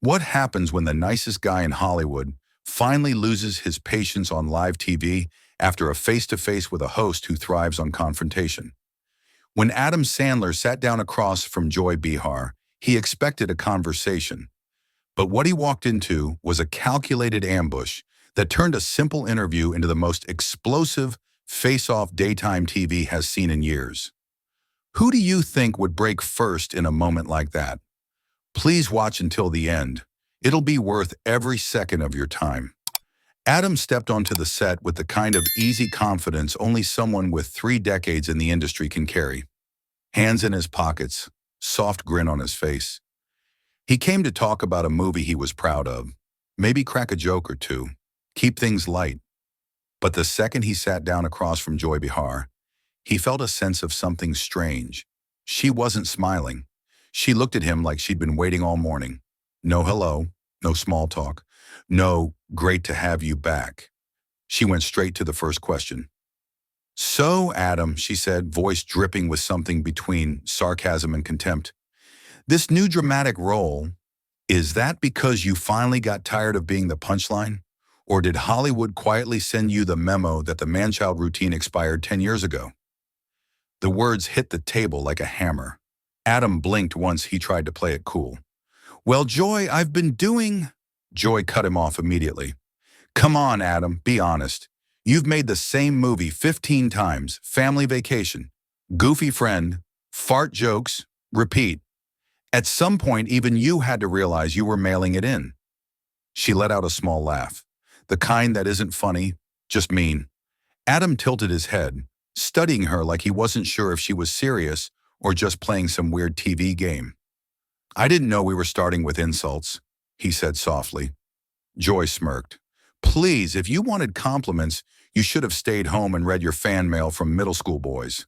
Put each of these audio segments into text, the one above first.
What happens when the nicest guy in Hollywood finally loses his patience on live TV after a face-to-face with a host who thrives on confrontation? When Adam Sandler sat down across from Joy Behar, he expected a conversation. But what he walked into was a calculated ambush that turned a simple interview into the most explosive face-off daytime TV has seen in years. Who do you think would break first in a moment like that? Please watch until the end. It'll be worth every second of your time. Adam stepped onto the set with the kind of easy confidence only someone with 3 decades in the industry can carry. Hands in his pockets, soft grin on his face. He came to talk about a movie he was proud of, maybe crack a joke or two, keep things light. But the second he sat down across from Joy Behar, he felt a sense of something strange. She wasn't smiling. She looked at him like she'd been waiting all morning. No hello, no small talk, no great to have you back. She went straight to the first question. "So, Adam," she said, voice dripping with something between sarcasm and contempt, "this new dramatic role, is that because you finally got tired of being the punchline? Or did Hollywood quietly send you the memo that the man-child routine expired 10 years ago?" The words hit the table like a hammer. Adam blinked once he tried to play it cool. "Well, Joy, I've been doing—" Joy cut him off immediately. "Come on, Adam, be honest. You've made the same movie 15 times, Family Vacation, Goofy Friend, fart jokes, repeat. At some point, even you had to realize you were mailing it in." She let out a small laugh, the kind that isn't funny, just mean. Adam tilted his head, studying her like he wasn't sure if she was serious or just playing some weird TV game. "I didn't know we were starting with insults," he said softly. Joy smirked. "Please, if you wanted compliments, you should have stayed home and read your fan mail from middle school boys."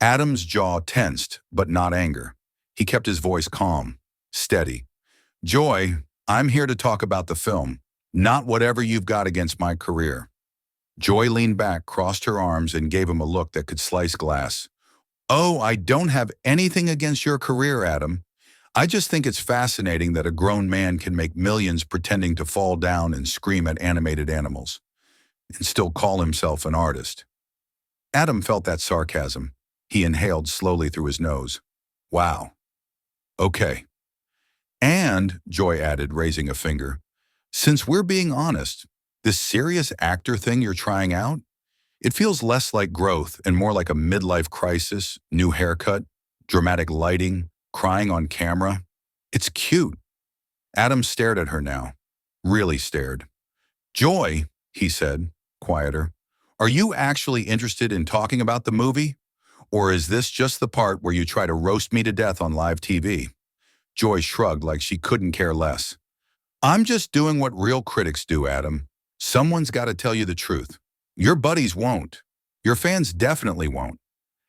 Adam's jaw tensed, but not anger. He kept his voice calm, steady. "Joy, I'm here to talk about the film, not whatever you've got against my career." Joy leaned back, crossed her arms, and gave him a look that could slice glass. "Oh, I don't have anything against your career, Adam. I just think it's fascinating that a grown man can make millions pretending to fall down and scream at animated animals, and still call himself an artist." Adam felt that sarcasm. He inhaled slowly through his nose. "Wow. Okay. And," Joy added, raising a finger, "since we're being honest, this serious actor thing you're trying out, it feels less like growth and more like a midlife crisis, new haircut, dramatic lighting, crying on camera. It's cute." Adam stared at her now, really stared. "Joy," he said, quieter, "are you actually interested in talking about the movie? Or is this just the part where you try to roast me to death on live TV?" Joy shrugged like she couldn't care less. "I'm just doing what real critics do, Adam. Someone's got to tell you the truth. Your buddies won't. Your fans definitely won't.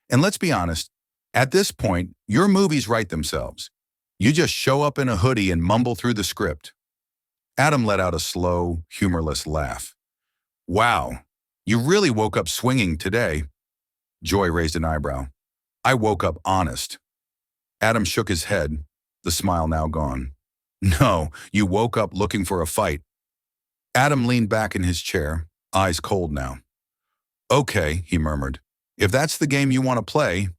And let's be honest, at this point, your movies write themselves. You just show up in a hoodie and mumble through the script." Adam let out a slow, humorless laugh. "Wow, you really woke up swinging today." Joy raised an eyebrow. "I woke up honest." Adam shook his head, the smile now gone. "No, you woke up looking for a fight." Adam leaned back in his chair, eyes cold now. "Okay," he murmured. "If that's the game you want to play,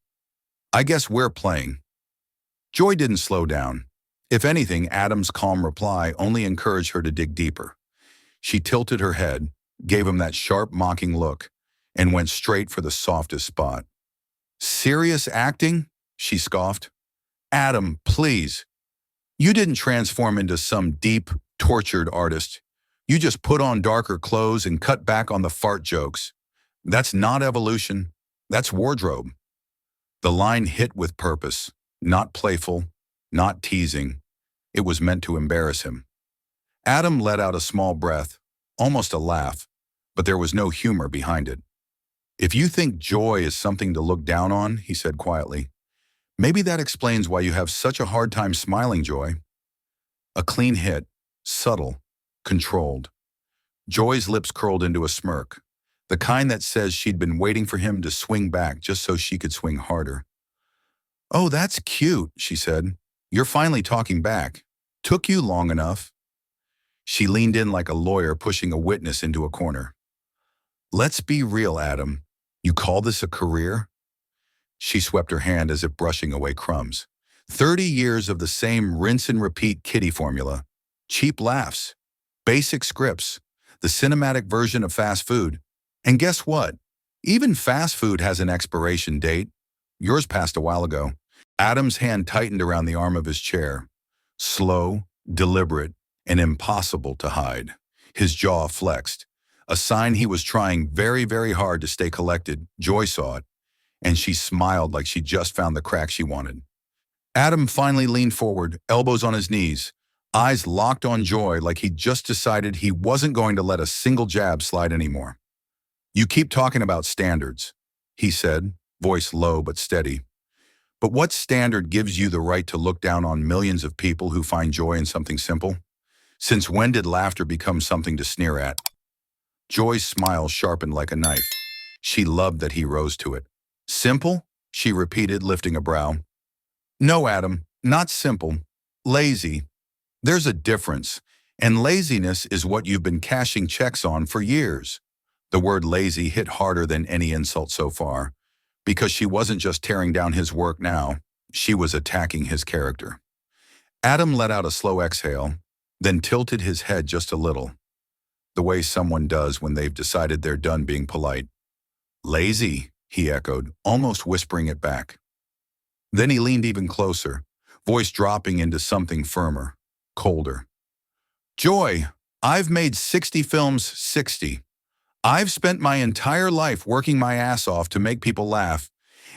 I guess we're playing." Joy didn't slow down. If anything, Adam's calm reply only encouraged her to dig deeper. She tilted her head, gave him that sharp, mocking look, and went straight for the softest spot. "Serious acting?" she scoffed. "Adam, please. You didn't transform into some deep, tortured artist. You just put on darker clothes and cut back on the fart jokes. That's not evolution. That's wardrobe." The line hit with purpose, not playful, not teasing. It was meant to embarrass him. Adam let out a small breath, almost a laugh, but there was no humor behind it. "If you think joy is something to look down on," he said quietly, "maybe that explains why you have such a hard time smiling, Joy." A clean hit, subtle, controlled. Joy's lips curled into a smirk, the kind that says she'd been waiting for him to swing back just so she could swing harder. "Oh, that's cute," she said. "You're finally talking back." Took you long enough. She leaned in like a lawyer pushing a witness into a corner. Let's be real, Adam. You call this a career? She swept her hand as if brushing away crumbs. 30 years of the same rinse and repeat kiddie formula. Cheap laughs. Basic scripts. The cinematic version of fast food. And guess what? Even fast food has an expiration date. Yours passed a while ago. Adam's hand tightened around the arm of his chair. Slow, deliberate, and impossible to hide. His jaw flexed. A sign he was trying very, very hard to stay collected. Joy saw it, and she smiled like she just found the crack she wanted. Adam finally leaned forward, elbows on his knees, eyes locked on Joy like he'd just decided he wasn't going to let a single jab slide anymore. You keep talking about standards, he said, voice low but steady. But what standard gives you the right to look down on millions of people who find joy in something simple? Since when did laughter become something to sneer at? Joy's smile sharpened like a knife. She loved that he rose to it. Simple? She repeated, lifting a brow. No, Adam, not simple. Lazy. There's a difference, and laziness is what you've been cashing checks on for years. The word lazy hit harder than any insult so far, because she wasn't just tearing down his work now, she was attacking his character. Adam let out a slow exhale, then tilted his head just a little, the way someone does when they've decided they're done being polite. Lazy, he echoed, almost whispering it back. Then he leaned even closer, voice dropping into something firmer, colder. Joy, I've made 60 films, 60. I've spent my entire life working my ass off to make people laugh.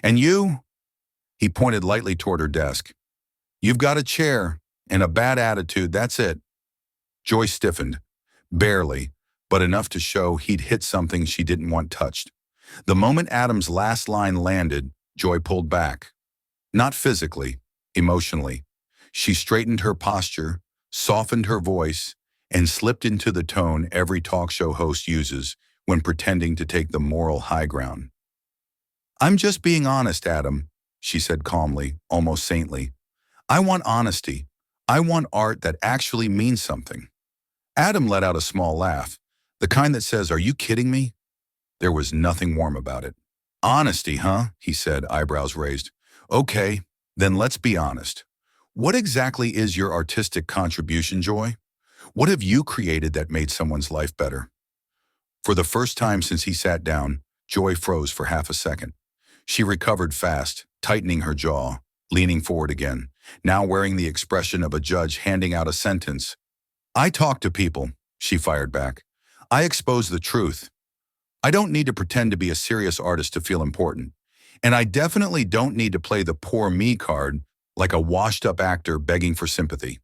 And you, he pointed lightly toward her desk. You've got a chair and a bad attitude, that's it. Joy stiffened, barely, but enough to show he'd hit something she didn't want touched. The moment Adam's last line landed, Joy pulled back. Not physically, emotionally. She straightened her posture, softened her voice, and slipped into the tone every talk show host uses when pretending to take the moral high ground. I'm just being honest, Adam, she said calmly, almost saintly. I want honesty. I want art that actually means something. Adam let out a small laugh, the kind that says, are you kidding me? There was nothing warm about it. Honesty, huh? He said, eyebrows raised. Okay, then let's be honest. What exactly is your artistic contribution, Joy? What have you created that made someone's life better? For the first time since he sat down, Joy froze for half a second. She recovered fast, tightening her jaw, leaning forward again, now wearing the expression of a judge handing out a sentence. I talk to people, she fired back. I expose the truth. I don't need to pretend to be a serious artist to feel important. And I definitely don't need to play the poor me card like a washed-up actor begging for sympathy.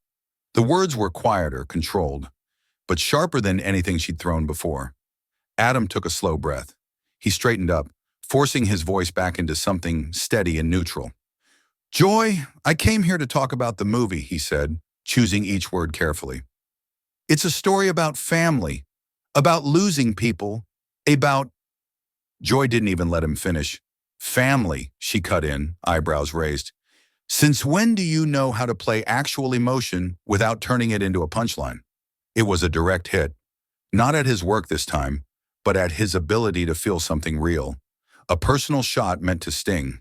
The words were quieter, controlled, but sharper than anything she'd thrown before. Adam took a slow breath. He straightened up, forcing his voice back into something steady and neutral. Joy, I came here to talk about the movie, he said, choosing each word carefully. It's a story about family, about losing people, about... Joy didn't even let him finish. Family, she cut in, eyebrows raised. Since when do you know how to play actual emotion without turning it into a punchline? It was a direct hit, not at his work this time, but at his ability to feel something real, a personal shot meant to sting.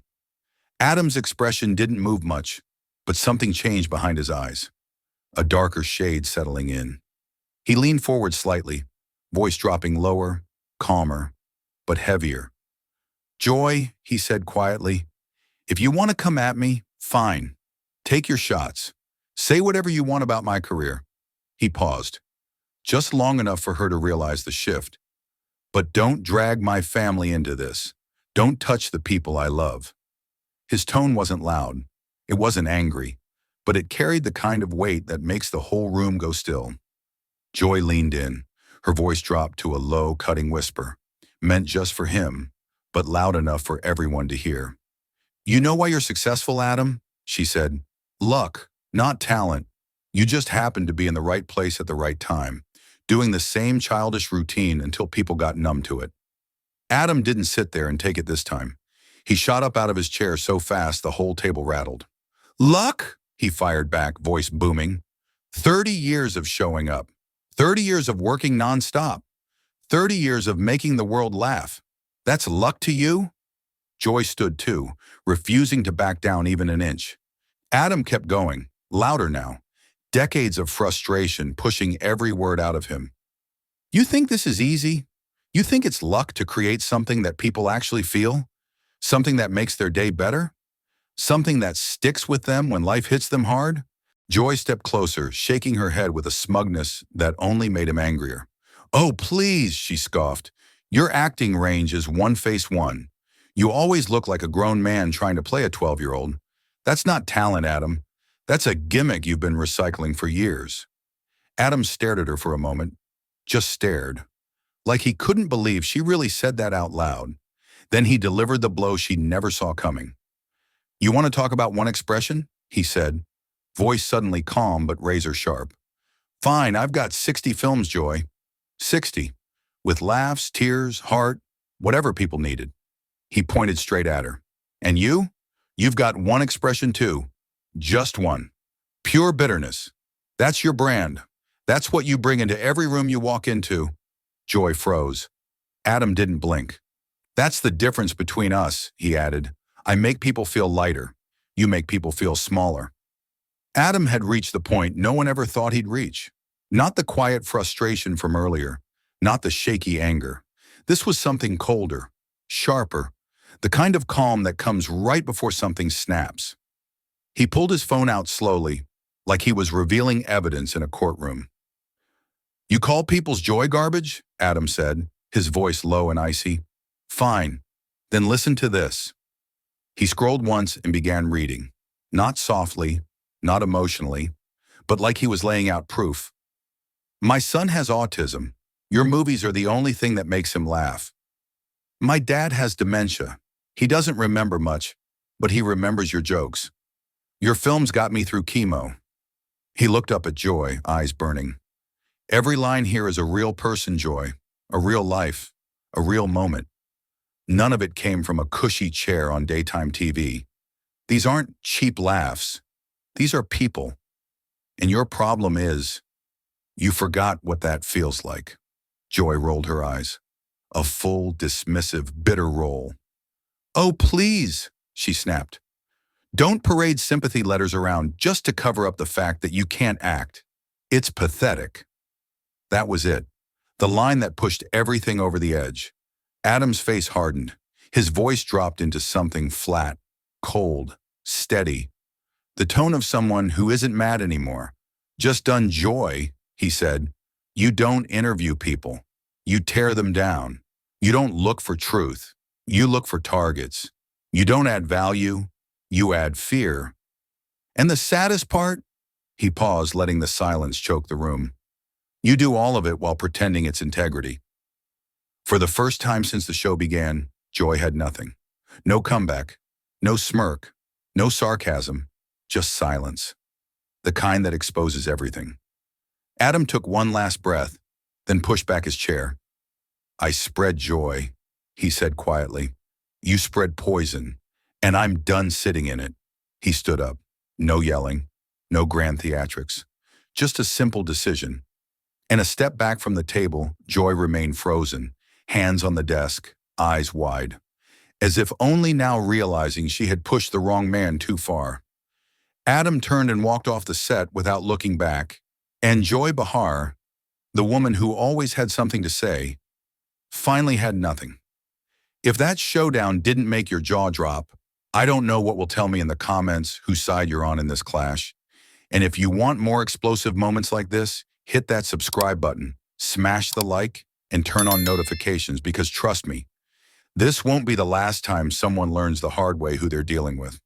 Adam's expression didn't move much, but something changed behind his eyes, a darker shade settling in. He leaned forward slightly, voice dropping lower, calmer, but heavier. Joy, he said quietly, if you want to come at me, fine. Take your shots. Say whatever you want about my career. He paused, just long enough for her to realize the shift. But don't drag my family into this. Don't touch the people I love. His tone wasn't loud. It wasn't angry, but it carried the kind of weight that makes the whole room go still. Joy leaned in. Her voice dropped to a low, cutting whisper, meant just for him, but loud enough for everyone to hear. You know why you're successful, Adam? She said. Luck, not talent. You just happened to be in the right place at the right time, doing the same childish routine until people got numb to it. Adam didn't sit there and take it this time. He shot up out of his chair so fast the whole table rattled. Luck? He fired back, voice booming. 30 years of showing up. 30 years of working nonstop. 30 years of making the world laugh. That's luck to you? Joy stood too, refusing to back down even an inch. Adam kept going, louder now. Decades of frustration pushing every word out of him. You think this is easy? You think it's luck to create something that people actually feel? Something that makes their day better? Something that sticks with them when life hits them hard? Joy stepped closer, shaking her head with a smugness that only made him angrier. Oh, please, she scoffed. Your acting range is one face one. You always look like a grown man trying to play a 12-year-old. That's not talent, Adam. That's a gimmick you've been recycling for years. Adam stared at her for a moment, just stared, like he couldn't believe she really said that out loud. Then he delivered the blow she never saw coming. You want to talk about one expression? He said, voice suddenly calm but razor sharp. Fine, I've got 60 films, Joy. 60. With laughs, tears, heart, whatever people needed. He pointed straight at her. And you? You've got one expression too. Just one. Pure bitterness. That's your brand. That's what you bring into every room you walk into. Joy froze. Adam didn't blink. That's the difference between us, he added. I make people feel lighter. You make people feel smaller. Adam had reached the point no one ever thought he'd reach. Not the quiet frustration from earlier, not the shaky anger. This was something colder, sharper, the kind of calm that comes right before something snaps. He pulled his phone out slowly, like he was revealing evidence in a courtroom. You call people's joy garbage? Adam said, his voice low and icy. Fine, then listen to this. He scrolled once and began reading, not softly, not emotionally, but like he was laying out proof. My son has autism. Your movies are the only thing that makes him laugh. My dad has dementia. He doesn't remember much, but he remembers your jokes. Your films got me through chemo. He looked up at Joy, eyes burning. Every line here is a real person, Joy, a real life, a real moment. None of it came from a cushy chair on daytime TV. These aren't cheap laughs. These are people. And your problem is, you forgot what that feels like. Joy rolled her eyes. A full, dismissive, bitter roll. Oh, please, she snapped. Don't parade sympathy letters around just to cover up the fact that you can't act. It's pathetic. That was it. The line that pushed everything over the edge. Adam's face hardened. His voice dropped into something flat, cold, steady. The tone of someone who isn't mad anymore. Just done. Joy, he said. You don't interview people. You tear them down. You don't look for truth. You look for targets. You don't add value. You add fear. And the saddest part? He paused, letting the silence choke the room. You do all of it while pretending it's integrity. For the first time since the show began, Joy had nothing. No comeback, no smirk, no sarcasm, just silence. The kind that exposes everything. Adam took one last breath, then pushed back his chair. I spread joy, he said quietly. You spread poison, and I'm done sitting in it. He stood up. No yelling, no grand theatrics, just a simple decision. And a step back from the table, Joy remained frozen, hands on the desk, eyes wide, as if only now realizing she had pushed the wrong man too far. Adam turned and walked off the set without looking back, and Joy Behar, the woman who always had something to say, finally had nothing. If that showdown didn't make your jaw drop, I don't know what will tell me in the comments whose side you're on in this clash. And if you want more explosive moments like this, hit that subscribe button, smash the like, and turn on notifications because trust me, this won't be the last time someone learns the hard way who they're dealing with.